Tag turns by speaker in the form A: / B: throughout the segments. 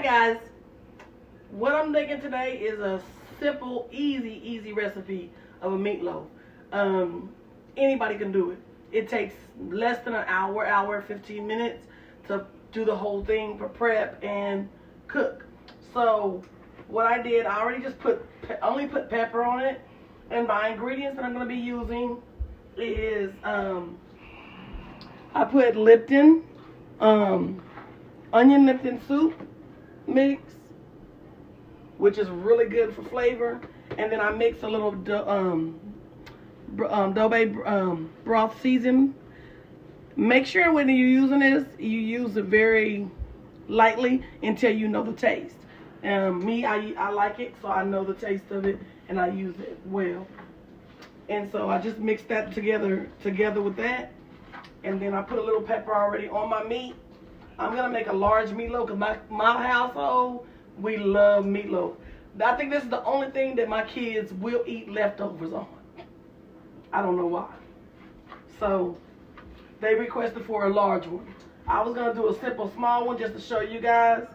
A: guys, what I'm making today is a simple, easy recipe of a meatloaf. Anybody can do it. It takes less than an hour, 15 minutes to do the whole thing for prep and cook. So what I did, I already just only put pepper on it, and my ingredients that I'm going to be using is I put Lipton, onion Lipton soup mix, which is really good for flavor, and then I mix a little adobe broth season. Make sure when you're using this, you use it very lightly until you know the taste. Me, I like it, so I know the taste of it, and I use it well. And so I just mix that together with that, and then I put a little pepper already on my meat. I'm gonna make a large meatloaf because my household, we love meatloaf. I think this is the only thing that my kids will eat leftovers on. I don't know why. So they requested for a large one. I was gonna do a simple small one just to show you guys,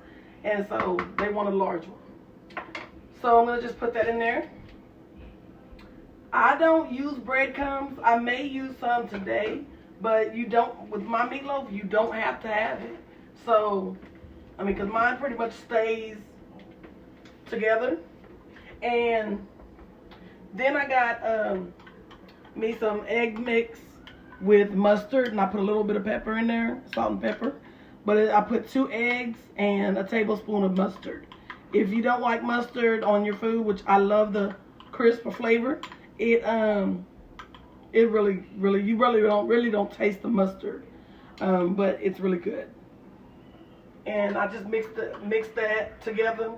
A: and so they want a large one. So I'm gonna just put that in there. I don't use breadcrumbs. I may use some today, but you don't, with my meatloaf, you don't have to have it. So, I mean, because mine pretty much stays together. And then I got me some egg mix with mustard, and I put a little bit of pepper in there, salt and pepper. But I put 2 eggs and a tablespoon of mustard. If you don't like mustard on your food, which I love the crisp flavor, it really you really don't taste the mustard, but it's really good. And I just mix that together,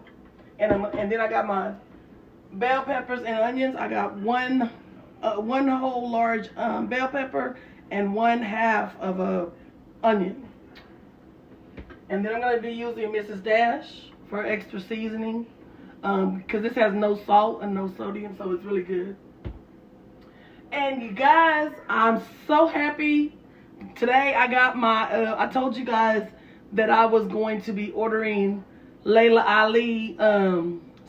A: and then I got my bell peppers and onions. I got one whole large bell pepper and 1/2 of a onion. And then I'm going to be using Mrs. Dash for extra seasoning, because this has no salt and no sodium, so it's really good. And you guys, I'm so happy. Today I got my, I told you guys that I was going to be ordering Layla Ali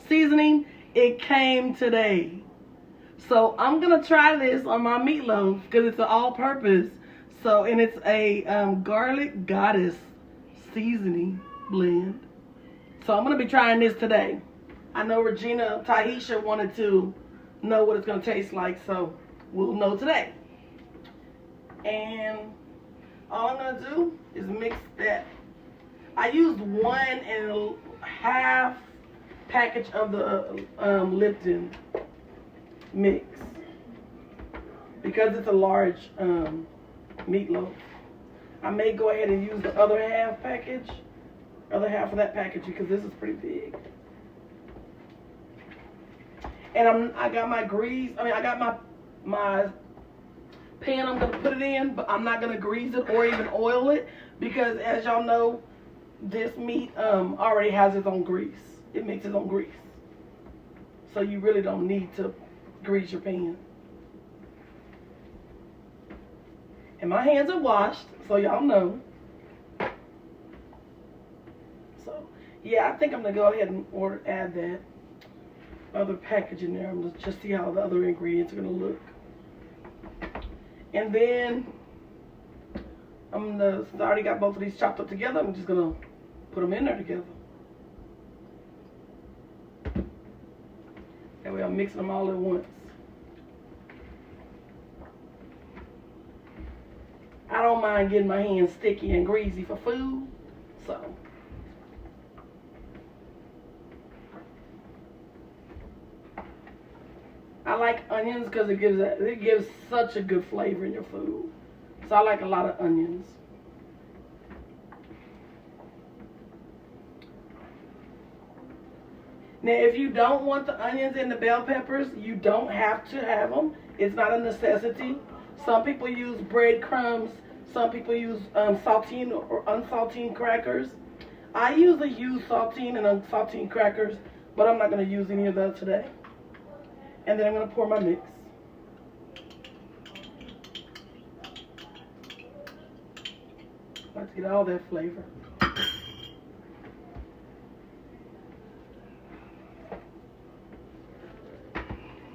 A: seasoning. It came today. So I'm going to try this on my meatloaf because it's an all-purpose. So, and it's a garlic goddess seasoning blend. So I'm going to be trying this today. I know Regina Tahisha wanted to know what it's going to taste like, so we'll know today. And all I'm going to do is mix that. I used 1.5 package of the Lipton mix because it's a large meatloaf. I may go ahead and use the other half of that package because this is pretty big. And I got my grease. I got my pan I'm going to put it in, but I'm not going to grease it or even oil it because, as y'all know, this meat already has its own grease. It makes its own grease. So you really don't need to grease your pan. And my hands are washed, so y'all know. So, yeah, I think I'm going to go ahead and add that other package in there. I'm going to just see how the other ingredients are going to look. And then, since I already got both of these chopped up together, I'm just going to put them in there together. That way I'm mixing them all at once. I don't mind getting my hands sticky and greasy for food, so. I like onions because it gives such a good flavor in your food. So I like a lot of onions. Now, if you don't want the onions and the bell peppers, you don't have to have them. It's not a necessity. Some people use breadcrumbs. Some people use saltine or unsaltine crackers. I usually use saltine and unsaltine crackers, but I'm not going to use any of those today. And then I'm going to pour my mix. I like to get all that flavor.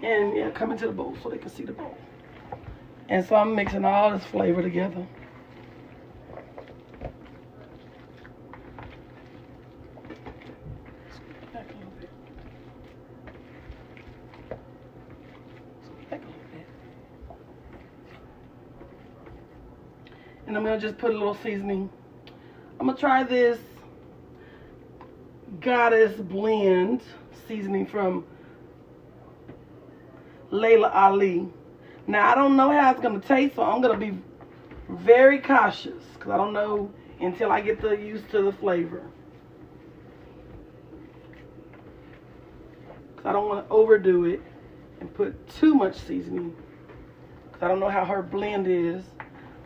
A: And yeah, come into the bowl so they can see the bowl. And so I'm mixing all this flavor together. Back a little bit. Back a little bit. And I'm gonna just put a little seasoning. I'm gonna try this Goddess blend seasoning from Layla Ali. Now I don't know how it's gonna taste, so I'm gonna be very cautious because I don't know until I get used to the flavor. Because I don't want to overdo it and put too much seasoning. Because I don't know how her blend is.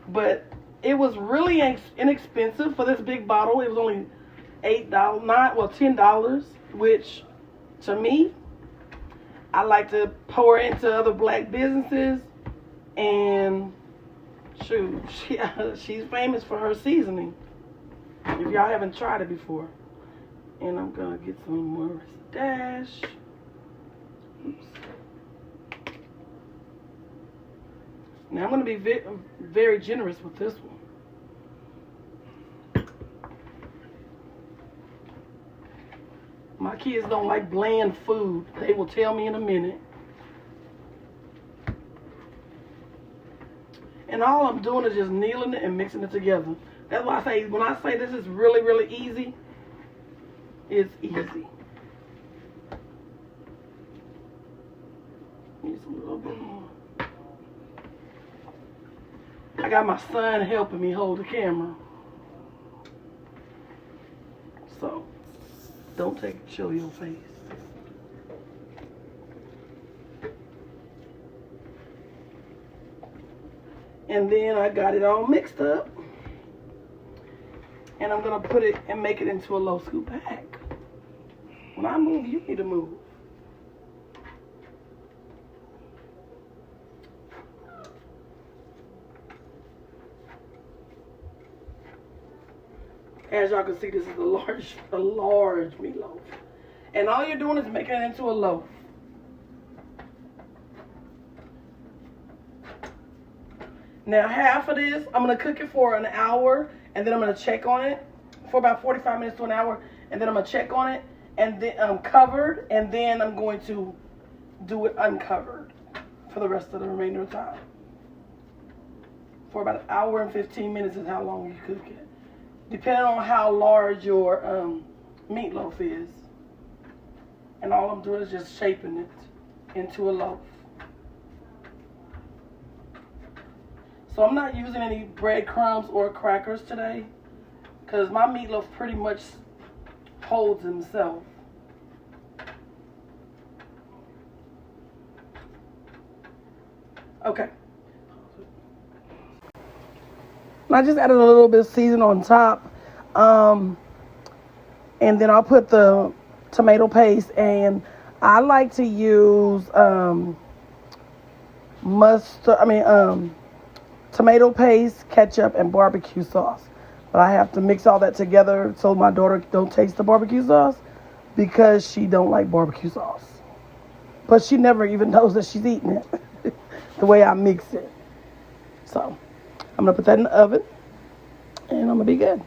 A: But it was really inexpensive for this big bottle. It was only $10, which to me, I like to pour into other black businesses, and shoot, she's famous for her seasoning. If y'all haven't tried it before. And I'm gonna get some more dash. Oops. Now I'm gonna be very generous with this one. My kids don't like bland food. They will tell me in a minute. And all I'm doing is just kneading it and mixing it together. That's why I say, when I say this is really, really easy, it's easy. Need some little bit more. I got my son helping me hold the camera. So, don't show your face. And then I got it all mixed up. And I'm going to put it and make it into a low scoop bag. When I move, you need to move. As y'all can see, this is a large meatloaf. And all you're doing is making it into a loaf. Now half of this, I'm gonna cook it for an hour, and then I'm gonna check on it for about 45 minutes to an hour, and then I'm gonna check on it, and then covered, and then I'm going to do it uncovered for the rest of the remainder of the time. For about an hour and 15 minutes is how long you cook it, depending on how large your meatloaf is. And all I'm doing is just shaping it into a loaf. So I'm not using any breadcrumbs or crackers today, because my meatloaf pretty much holds himself. Okay. I just added a little bit of seasoning on top. And then I'll put the tomato paste, and I like to use tomato paste, ketchup, and barbecue sauce. But I have to mix all that together so my daughter don't taste the barbecue sauce, because she don't like barbecue sauce. But she never even knows that she's eating it the way I mix it. So I'm gonna put that in the oven, and I'm gonna be good.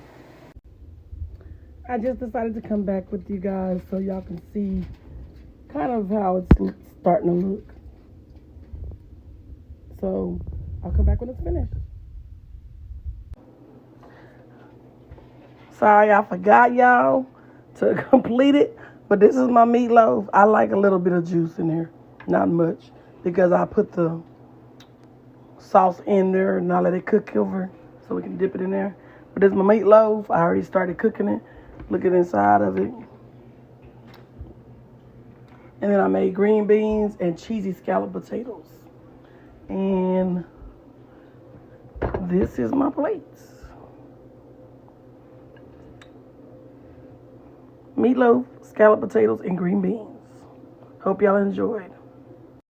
A: I just decided to come back with you guys so y'all can see kind of how it's starting to look. So I'll come back when it's finished. Sorry, I forgot y'all to complete it, but this is my meatloaf. I like a little bit of juice in there, not much, because I put the sauce in there and I let it cook over so we can dip it in there. But this is my meatloaf. I already started cooking it. Look at inside of it. And then I made green beans and cheesy scalloped potatoes. And this is my plates. Meatloaf, scalloped potatoes, and green beans. Hope y'all enjoyed.